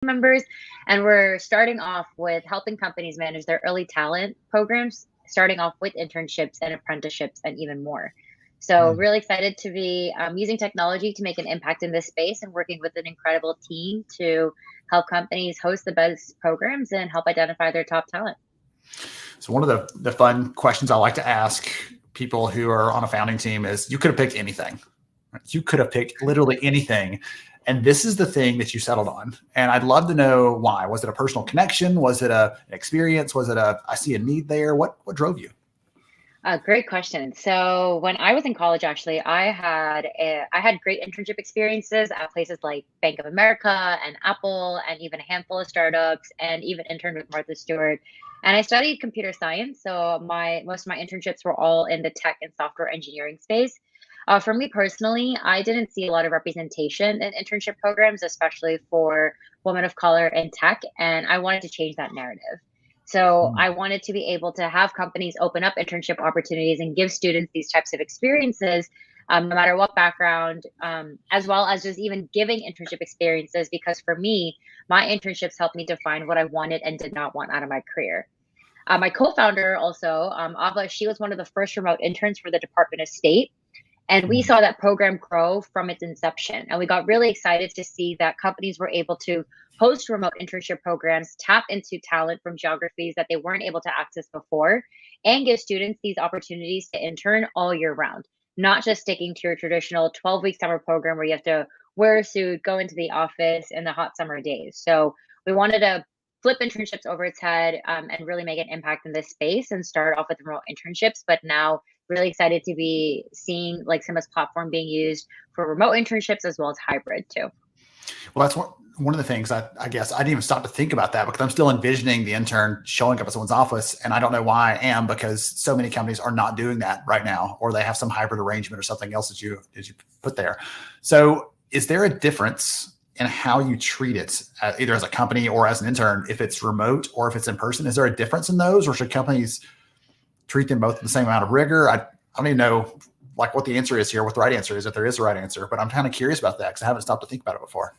members. And we're starting off with helping companies manage their early talent programs, starting off with internships and apprenticeships and even more. So, Hmm. really excited to be using technology to make an impact in this space and working with an incredible team to help companies host the best programs and help identify their top talent. So one of the fun questions I like to ask people who are on a founding team is, you could have picked anything. You could have picked literally anything. And this is the thing that you settled on. And I'd love to know why. Was it a personal connection? Was it an experience? Was it I see a need there? What drove you? Great question. So when I was in college, actually, I had great internship experiences at places like Bank of America and Apple, and even a handful of startups, and even interned with Martha Stewart. And I studied computer science, so my most of my internships were all in the tech and software engineering space. For me personally, I didn't see a lot of representation in internship programs, especially for women of color in tech, and I wanted to change that narrative. So Hmm. I wanted to be able to have companies open up internship opportunities and give students these types of experiences, no matter what background, as well as just even giving internship experiences. Because for me, my internships helped me define what I wanted and did not want out of my career. My co-founder also, Ava, she was one of the first remote interns for the Department of State. And we Hmm. saw that program grow from its inception. And we got really excited to see that companies were able to host remote internship programs, tap into talent from geographies that they weren't able to access before, and give students these opportunities to intern all year round, not just sticking to your traditional 12-week summer program where you have to wear a suit, go into the office in the hot summer days. So we wanted to flip internships over its head, and really make an impact in this space and start off with remote internships, but now really excited to be seeing like Symba's platform being used for remote internships as well as hybrid too. Well, that's one of the things I guess I didn't even stop to think about that, because I'm still envisioning the intern showing up at someone's office. And I don't know why I am, because so many companies are not doing that right now, or they have some hybrid arrangement or something else that you put there. So is there a difference in how you treat it, either as a company or as an intern, if it's remote or if it's in person? Is there a difference in those, or should companies treat them both with the same amount of rigor? I don't even know like what the answer is here, what the right answer is, if there is a right answer, but I'm kind of curious about that because I haven't stopped to think about it before.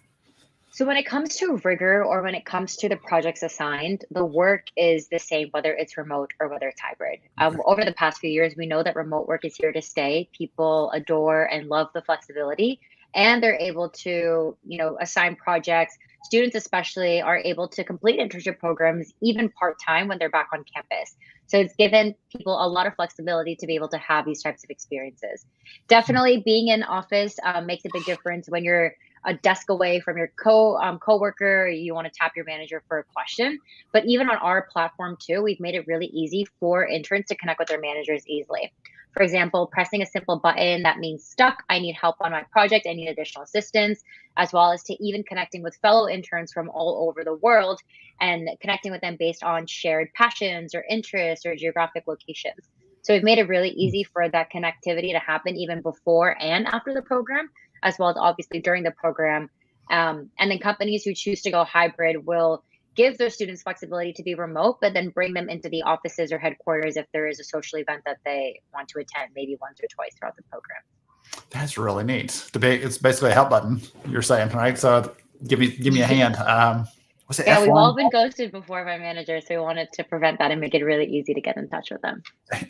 So when it comes to rigor or when it comes to the projects assigned, the work is the same whether it's remote or whether it's hybrid. Okay. Over the past few years, we know that remote work is here to stay. People adore and love the flexibility, and they're able to, assign projects. Students, especially, are able to complete internship programs even part time when they're back on campus. So it's given people a lot of flexibility to be able to have these types of experiences. Definitely, being in office makes a big difference when you're a desk away from your coworker. You want to tap your manager for a question. But even on our platform too, we've made it really easy for interns to connect with their managers easily. For example, pressing a simple button that means stuck, I need help on my project, I need additional assistance, as well as to even connecting with fellow interns from all over the world and connecting with them based on shared passions or interests or geographic locations. So we've made it really easy for that connectivity to happen even before and after the program, as well as obviously during the program. And then companies who choose to go hybrid will give their students flexibility to be remote, but then bring them into the offices or headquarters if there is a social event that they want to attend, maybe once or twice throughout the program. That's really neat. It's basically a help button, you're saying, right? So give me a hand. Was it Yeah, we've F1? all been ghosted before by managers, so we wanted to prevent that and make it really easy to get in touch with them.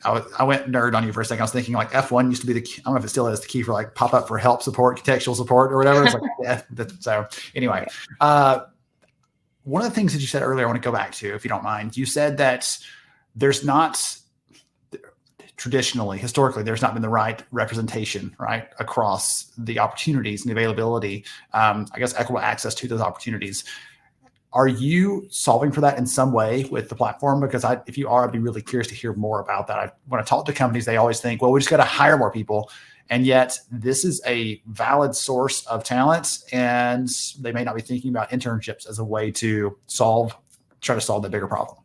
I went nerd on you for a second. I was thinking like F1 used to be the key. I don't know if it still is the key for like pop up for help support, contextual support, or whatever. It's like, yeah. So anyway, uh, one of the things that you said earlier, I want to go back to, if you don't mind. You said that there's not traditionally, historically, there's not been the right representation, right, across the opportunities and the availability, I guess, equitable access to those opportunities. Are you solving for that in some way with the platform? Because if you are, I'd be really curious to hear more about that. When I talk to companies, they always think, well, we just got to hire more people. And yet this is a valid source of talent. And they may not be thinking about internships as a way to try to solve that bigger problem.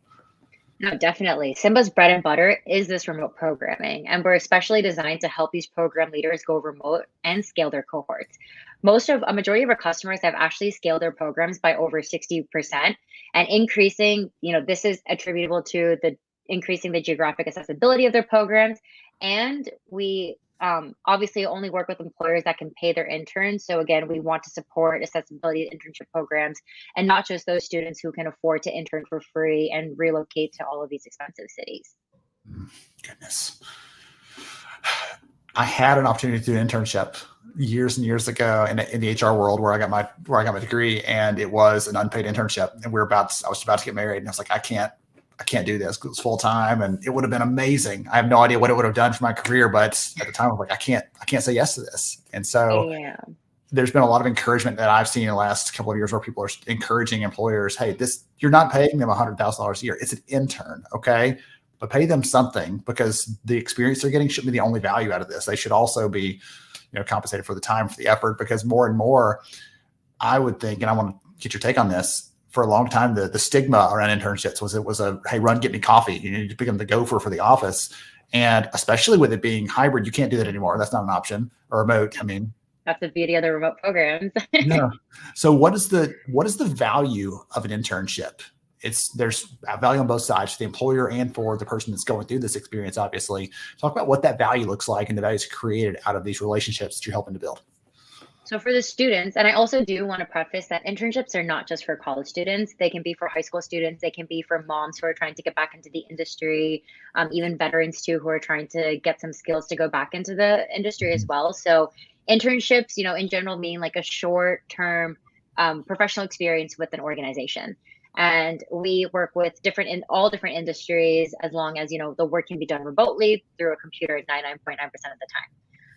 No, definitely. Symba's bread and butter is this remote programming, and we're especially designed to help these program leaders go remote and scale their cohorts. A majority of our customers have actually scaled their programs by over 60% and increasing, this is attributable to the increasing the geographic accessibility of their programs. And we obviously only work with employers that can pay their interns. So again, we want to support accessibility internship programs and not just those students who can afford to intern for free and relocate to all of these expensive cities. Goodness. I had an opportunity to do an internship years and years ago in the HR world where I got my degree, and it was an unpaid internship. And I was about to get married, and I was like, I can't do this. It was full time, and it would have been amazing. I have no idea what it would have done for my career, but at the time I was like, I can't say yes to this. And so there's been a lot of encouragement that I've seen in the last couple of years where people are encouraging employers, hey, you're not paying them $100,000 a year. It's an intern. Okay. But pay them something, because the experience they're getting shouldn't be the only value out of this. They should also be, compensated for the time, for the effort, because more and more I would think, and I want to get your take on this, for a long time, the stigma around internships was hey, run, get me coffee. You need to become the gopher for the office. And especially with it being hybrid, you can't do that anymore. That's not an option. Or remote. I mean, that's the beauty of the remote programs. Yeah. So what is the value of an internship? There's value on both sides, for the employer and for the person that's going through this experience, obviously. Talk about what that value looks like and the values created out of these relationships that you're helping to build. So for the students, and I also do want to preface that internships are not just for college students. They can be for high school students. They can be for moms who are trying to get back into the industry, even veterans too, who are trying to get some skills to go back into the industry as well. So internships, in general mean like a short-term professional experience with an organization. And we work with all different industries, as long as, the work can be done remotely through a computer at 99.9% of the time.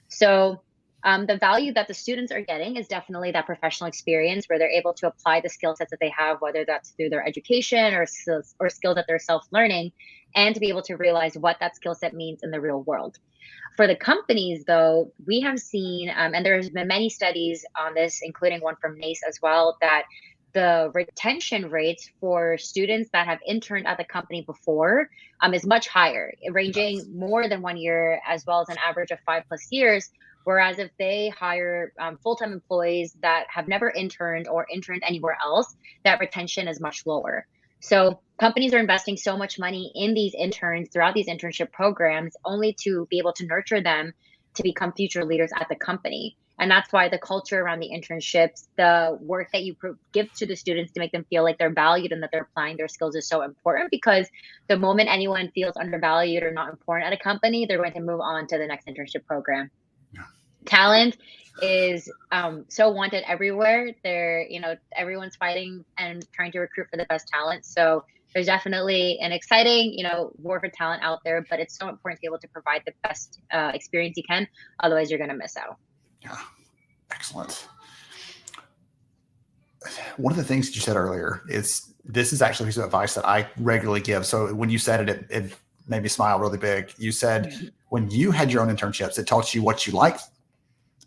So the value that the students are getting is definitely that professional experience where they're able to apply the skill sets that they have, whether that's through their education or skills that they're self-learning, and to be able to realize what that skill set means in the real world. For the companies, though, we have seen, and there's been many studies on this, including one from NACE as well, that the retention rates for students that have interned at the company before is much higher, ranging more than 1 year, as well as an average of 5+ years. Whereas if they hire full-time employees that have never interned or interned anywhere else, that retention is much lower. So companies are investing so much money in these interns throughout these internship programs, only to be able to nurture them to become future leaders at the company. And that's why the culture around the internships, the work that you give to the students to make them feel like they're valued and that they're applying their skills is so important, because the moment anyone feels undervalued or not important at a company, they're going to move on to the next internship program. Yeah. Talent is so wanted everywhere. Everyone's fighting and trying to recruit for the best talent. So there's definitely an exciting, war for talent out there, but it's so important to be able to provide the best experience you can. Otherwise, you're going to miss out. Yeah, excellent. One of the things that you said earlier is, this is actually a piece of advice that I regularly give. So when you said it, it made me smile really big. You said when you had your own internships, it taught you what you liked,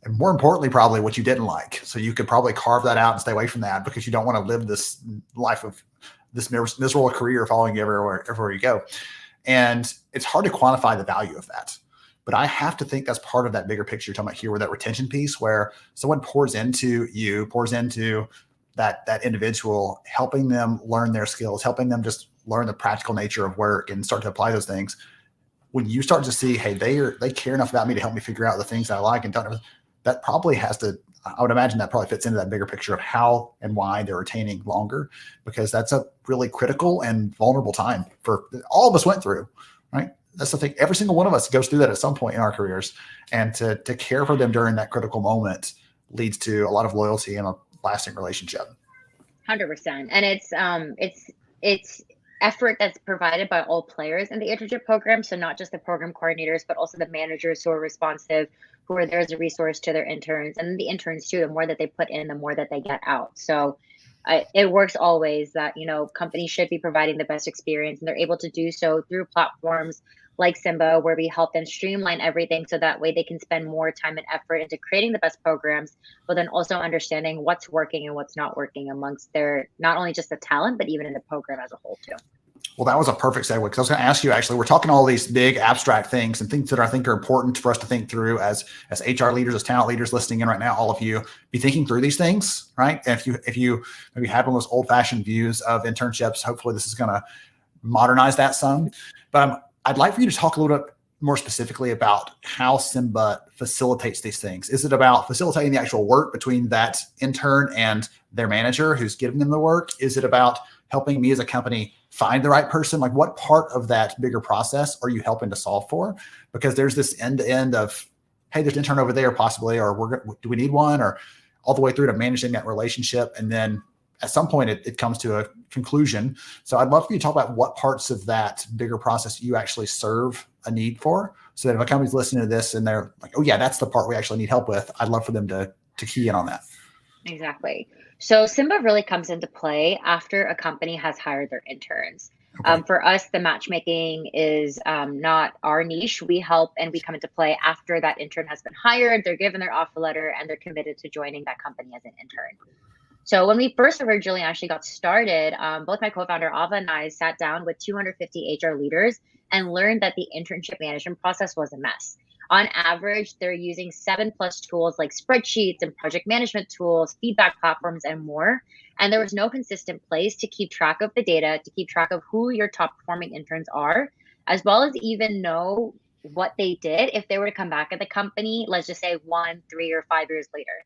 and more importantly, probably what you didn't like. So you could probably carve that out and stay away from that, because you don't want to live this life of this miserable career following you everywhere you go. And it's hard to quantify the value of that. But I have to think that's part of that bigger picture you're talking about here, with that retention piece, where someone pours into that individual, helping them learn their skills, helping them just learn the practical nature of work and start to apply those things. When you start to see, hey, they care enough about me to help me figure out the things I like and don't, that probably I would imagine that probably fits into that bigger picture of how and why they're retaining longer, because that's a really critical and vulnerable time for all of us went through, right? That's the thing. Every single one of us goes through that at some point in our careers, and to care for them during that critical moment leads to a lot of loyalty and a lasting relationship. 100%. And it's effort that's provided by all players in the internship program. So not just the program coordinators, but also the managers who are responsive, who are there as a resource to their interns, and the interns too. The more that they put in, the more that they get out. So it works always that, companies should be providing the best experience, and they're able to do so through platforms like Symba, where we help them streamline everything so that way they can spend more time and effort into creating the best programs, but then also understanding what's working and what's not working amongst their, not only just the talent, but even in the program as a whole too. Well, that was a perfect segue, because I was going to ask you, actually, we're talking all these big abstract things and things that I think are important for us to think through as HR leaders, as talent leaders listening in right now. All of you be thinking through these things, right? And if you maybe have one of those old fashioned views of internships, hopefully this is going to modernize that some. But I'd like for you to talk a little bit more specifically about how Symba facilitates these things? Is it about facilitating the actual work between that intern and their manager who's giving them the work? Is it about helping me as a company find the right person? Like, what part of that bigger process are you helping to solve for? Because there's this end to end of, hey, there's an intern over there possibly, or do we need one, or all the way through to managing that relationship. And then at some point it comes to a conclusion. So I'd love for you to talk about what parts of that bigger process you actually serve a need for, so that if a company's listening to this and they're like, oh yeah, that's the part we actually need help with, I'd love for them to key in on that. Exactly. So Symba really comes into play after a company has hired their interns. Okay. For us, the matchmaking is not our niche. We help and we come into play after that intern has been hired, they're given their offer letter, and they're committed to joining that company as an intern. So when we first originally actually got started, both my co-founder Ava and I sat down with 250 HR leaders and learned that the internship management process was a mess. On average, they're using 7+ tools like spreadsheets and project management tools, feedback platforms, and more. And there was no consistent place to keep track of the data, to keep track of who your top performing interns are, as well as even know what they did if they were to come back at the company, let's just say 1, 3, or 5 years later.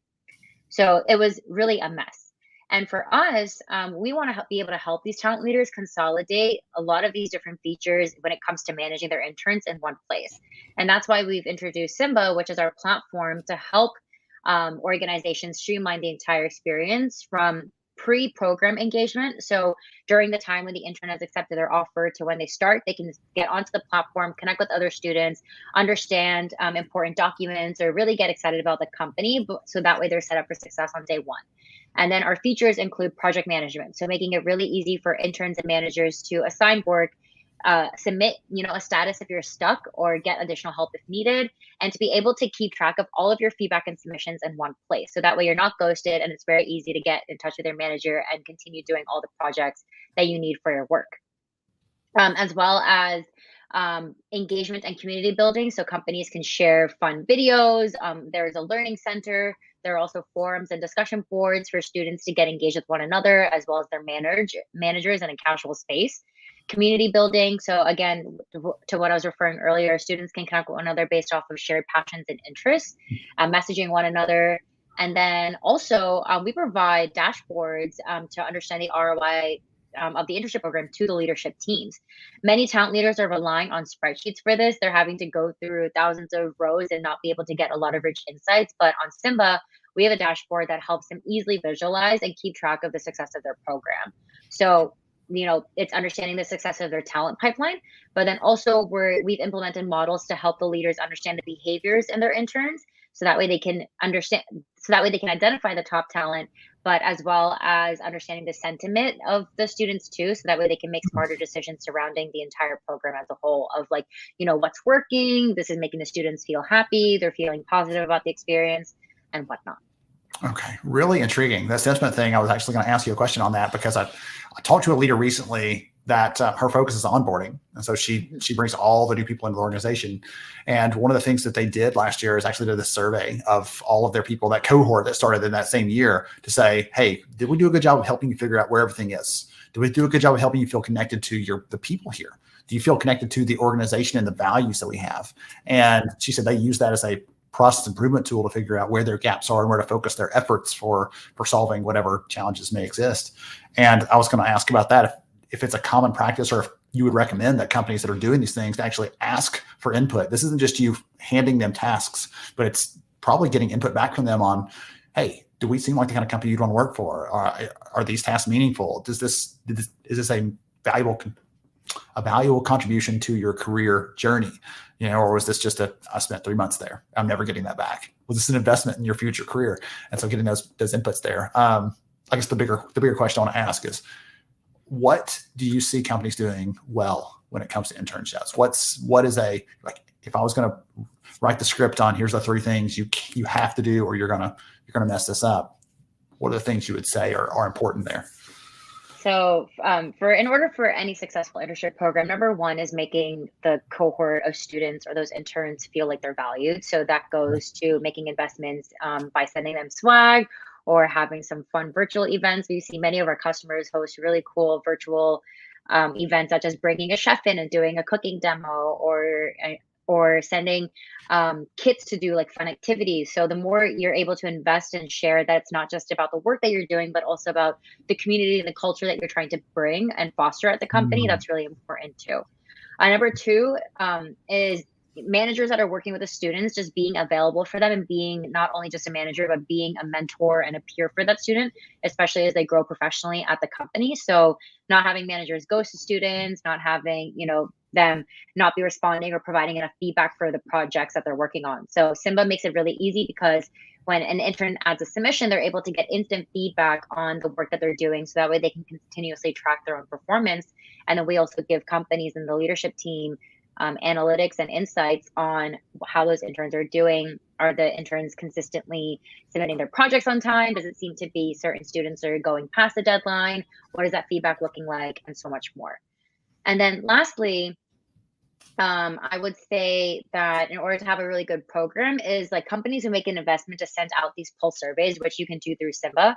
So it was really a mess. And for us, we want to be able to help these talent leaders consolidate a lot of these different features when it comes to managing their interns in one place. And that's why we've introduced Symba, which is our platform to help organizations streamline the entire experience from pre-program engagement. So during the time when the intern has accepted their offer to when they start, they can get onto the platform, connect with other students, understand important documents, or really get excited about the company. So that way they're set up for success on day one. And then our features include project management. So making it really easy for interns and managers to assign work, submit, a status if you're stuck, or get additional help if needed, and to be able to keep track of all of your feedback and submissions in one place. So that way you're not ghosted, and it's very easy to get in touch with your manager and continue doing all the projects that you need for your work. As well as engagement and community building. So companies can share fun videos. There's a learning center. There are also forums and discussion boards for students to get engaged with one another, as well as their managers in a casual space. Community building. So again, to what I was referring earlier, students can connect with one another based off of shared passions and interests, messaging one another. And then also we provide dashboards to understand the ROI of the internship program to the leadership teams. Many talent leaders are relying on spreadsheets for this. They're having to go through thousands of rows and not be able to get a lot of rich insights. But on Symba, we have a dashboard that helps them easily visualize and keep track of the success of their program. So, it's understanding the success of their talent pipeline, but then also we've implemented models to help the leaders understand the behaviors in their interns. So that way they can identify the top talent, but as well as understanding the sentiment of the students too. So that way they can make smarter decisions surrounding the entire program as a whole of what's working. This is making the students feel happy. They're feeling positive about the experience and whatnot. Okay, really intriguing. That sentiment thing, I was actually going to ask you a question on that, because I talked to a leader recently that her focus is onboarding. And so she brings all the new people into the organization. And one of the things that they did last year is actually did a survey of all of their people, that cohort that started in that same year, to say, hey, did we do a good job of helping you figure out where everything is? Did we do a good job of helping you feel connected to the people here? Do you feel connected to the organization and the values that we have? And she said they use that as a process improvement tool to figure out where their gaps are and where to focus their efforts for solving whatever challenges may exist. And I was going to ask about that, if it's a common practice, or if you would recommend that companies that are doing these things to actually ask for input. This isn't just you handing them tasks, but it's probably getting input back from them on, hey, do we seem like the kind of company you'd want to work for? Are these tasks meaningful? Is this a valuable contribution to your career journey? Or was this just I spent 3 months there, I'm never getting that back? Was this an investment in your future career? And so getting those inputs there. I guess the bigger question I want to ask is, what do you see companies doing well when it comes to internships? What is if I was going to write the script on, here's the 3 things you have to do, or you're gonna mess this up, what are the things you would say are important there? So in order for any successful internship program, number one is making the cohort of students or those interns feel like they're valued. So that goes to making investments by sending them swag or having some fun virtual events. We see many of our customers host really cool virtual events, such as bringing a chef in and doing a cooking demo, or or sending kits to do like fun activities. So the more you're able to invest and share that it's not just about the work that you're doing, but also about the community and the culture that you're trying to bring and foster at the company, Mm. that's really important too. Number two is managers that are working with the students, just being available for them and being not only just a manager, but being a mentor and a peer for that student, especially as they grow professionally at the company. So not having managers ghost to students, not having, them not be responding or providing enough feedback for the projects that they're working on. So Symba makes it really easy because when an intern adds a submission, they're able to get instant feedback on the work that they're doing. So that way they can continuously track their own performance. And then we also give companies and the leadership team analytics and insights on how those interns are doing. Are the interns consistently submitting their projects on time? Does it seem to be certain students are going past the deadline? What is that feedback looking like? And so much more. And then lastly, I would say that in order to have a really good program is like companies who make an investment to send out these pulse surveys, which you can do through Symba.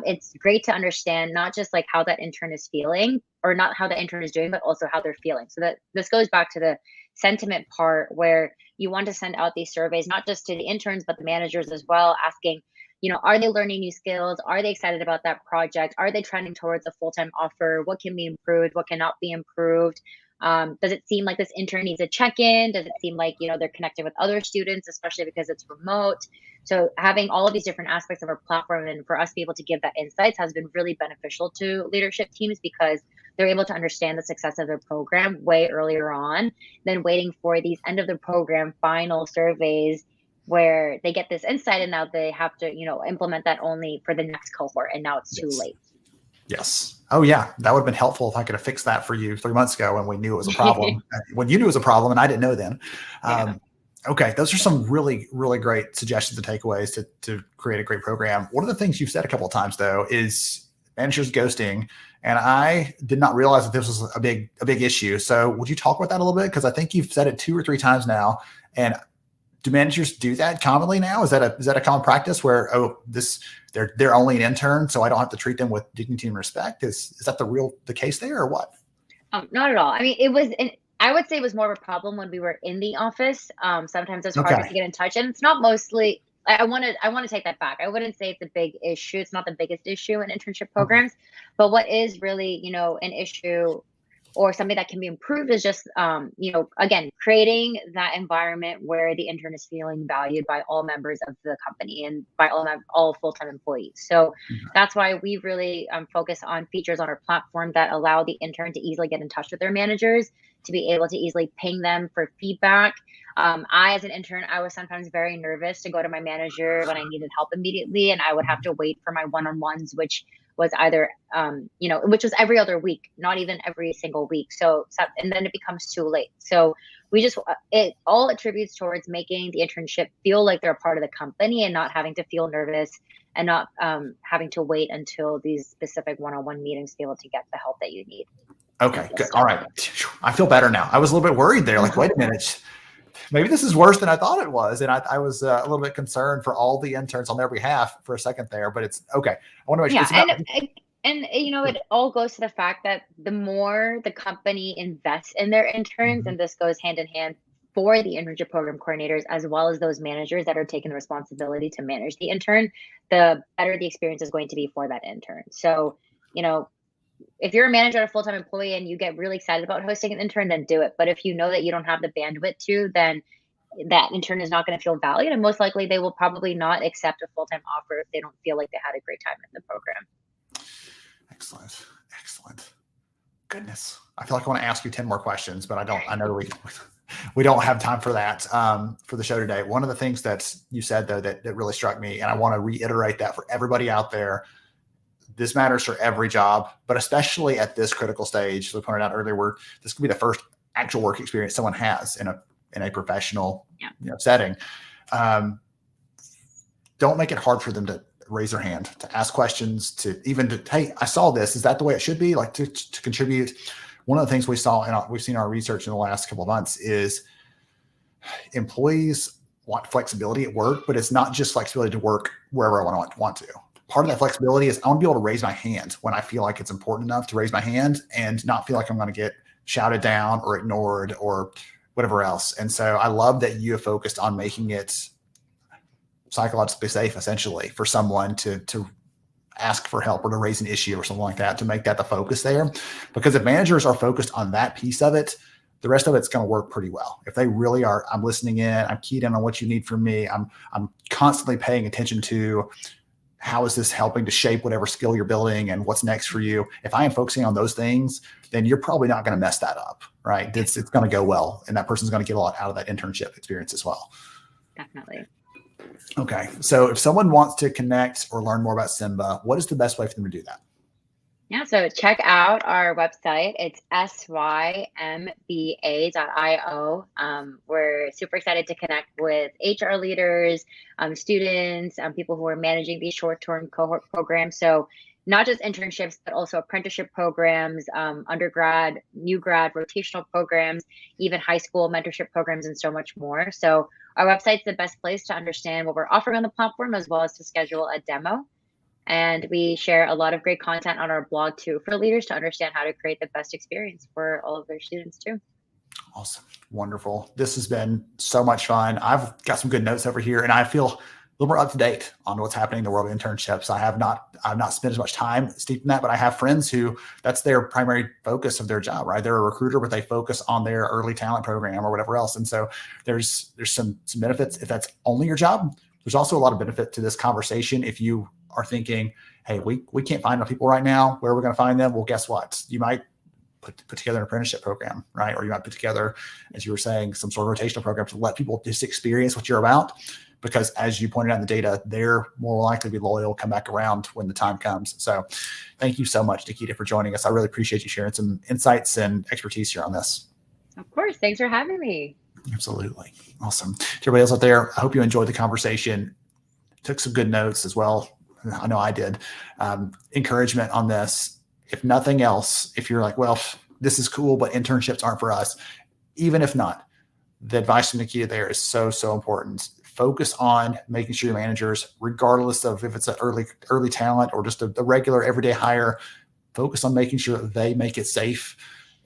It's great to understand not just like how that intern is feeling or not how the intern is doing, but also how they're feeling. So that this goes back to the sentiment part where you want to send out these surveys, not just to the interns, but the managers as well, asking, are they learning new skills? Are they excited about that project? Are they trending towards a full-time offer? What can be improved? What cannot be improved? Does it seem like this intern needs a check-in? Does it seem like, they're connected with other students, especially because it's remote? So having all of these different aspects of our platform and for us to be able to give that insights has been really beneficial to leadership teams because they're able to understand the success of their program way earlier on than waiting for these end of the program final surveys where they get this insight and now they have to, implement that only for the next cohort. And now it's too late. Yes. Oh yeah. That would have been helpful if I could have fixed that for you 3 months ago when we knew it was a problem, when you knew it was a problem and I didn't know then. Okay. Those are some really, really great suggestions and takeaways to create a great program. One of the things you've said a couple of times though, is managers ghosting. And I did not realize that this was a big issue. So would you talk about that a little bit? Cause I think you've said it 2 or 3 times now. And do managers do that commonly now? Is that a common practice where, they're only an intern, so I don't have to treat them with dignity and respect? Is that the case there or what? Not at all. I mean, I would say it was more of a problem when we were in the office. Sometimes it's hard to get in touch, and it's not mostly. I want to take that back. I wouldn't say it's a big issue. It's not the biggest issue in internship programs, but what is really, an issue or something that can be improved is just, again, creating that environment where the intern is feeling valued by all members of the company and by all full-time employees. So that's why we really focus on features on our platform that allow the intern to easily get in touch with their managers, to be able to easily ping them for feedback. As an intern, I was sometimes very nervous to go to my manager when I needed help immediately, and I would have to wait for my one-on-ones, which was either, which was every other week, not even every single week. So, and then it becomes too late. So it all attributes towards making the internship feel like they're a part of the company and not having to feel nervous and not having to wait until these specific one-on-one meetings to be able to get the help that you need. Okay, good. All right. I feel better now. I was a little bit worried there. Like, wait a minute. Maybe this is worse than I thought it was. And I was a little bit concerned for all the interns on their behalf for a second there, but it's okay. I want to make sure. And it all goes to the fact that the more the company invests in their interns, and this goes hand in hand for the internship program coordinators, as well as those managers that are taking the responsibility to manage the intern, the better the experience is going to be for that intern. So, if you're a manager or a full-time employee and you get really excited about hosting an intern, then do it. But if you know that you don't have the bandwidth to, then that intern is not going to feel valued. And most likely they will probably not accept a full-time offer if they don't feel like they had a great time in the program. Excellent. Goodness. I feel like I want to ask you 10 more questions, but I know we don't have time for that for the show today. One of the things that you said though, that really struck me, and I want to reiterate that for everybody out there, this matters for every job, but especially at this critical stage, as we pointed out earlier, this could be the first actual work experience someone has in a professional setting. Don't make it hard for them to raise their hand, to ask questions, hey, I saw this. Is that the way it should be? Like to contribute. One of the things we saw we've seen our research in the last couple of months is employees want flexibility at work, but it's not just flexibility to work wherever I want to. Part of that flexibility is I want to be able to raise my hand when I feel like it's important enough to raise my hand and not feel like I'm going to get shouted down or ignored or whatever else. And so I love that you have focused on making it psychologically safe, essentially, for someone to ask for help or to raise an issue or something like that, to make that the focus there. Because if managers are focused on that piece of it, the rest of it's going to work pretty well. If they really are, I'm listening in, I'm keyed in on what you need from me, I'm constantly paying attention to how is this helping to shape whatever skill you're building and what's next for you. If I am focusing on those things, then you're probably not going to mess that up, right? It's going to go well, and that person's going to get a lot out of that internship experience as well. Definitely. Okay. So if someone wants to connect or learn more about Symba, what is the best way for them to do that? Yeah, so check out our website. It's symba.io. We're super excited to connect with HR leaders, students, people who are managing these short-term cohort programs. So not just internships, but also apprenticeship programs, undergrad, new grad, rotational programs, even high school mentorship programs, and so much more. So our website's the best place to understand what we're offering on the platform, as well as to schedule a demo. And we share a lot of great content on our blog too, for leaders to understand how to create the best experience for all of their students too. Awesome. Wonderful. This has been so much fun. I've got some good notes over here, and I feel a little more up to date on what's happening in the world of internships. I've not spent as much time steeped in that, but I have friends who that's their primary focus of their job, right? They're a recruiter, but they focus on their early talent program or whatever else. And so there's some benefits if that's only your job. There's also a lot of benefit to this conversation if you are thinking, hey, we can't find enough people right now. Where are we going to find them? Well, guess what? You might put together an apprenticeship program, right? Or you might put together, as you were saying, some sort of rotational program to let people just experience what you're about. Because as you pointed out in the data, they're more likely to be loyal, come back around when the time comes. So thank you so much, Nikita, for joining us. I really appreciate you sharing some insights and expertise here on this. Of course. Thanks for having me. Absolutely. Awesome. To everybody else out there, I hope you enjoyed the conversation. Took some good notes as well. I know I did. Encouragement on this. If nothing else, if you're like, well, this is cool, but internships aren't for us, even if not, the advice from Nikita there is so, so important. Focus on making sure your managers, regardless of if it's an early talent or just a regular everyday hire, focus on making sure that they make it safe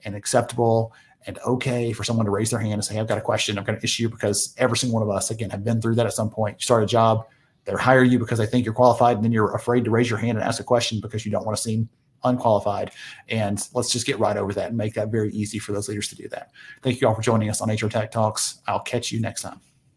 and acceptable and okay for someone to raise their hand and say, I've got a question, I've got an issue, because every single one of us, again, have been through that at some point. You start a job, they hire you because they think you're qualified, and then you're afraid to raise your hand and ask a question because you don't want to seem unqualified. And let's just get right over that and make that very easy for those leaders to do that. Thank you all for joining us on HR Tech Talks. I'll catch you next time.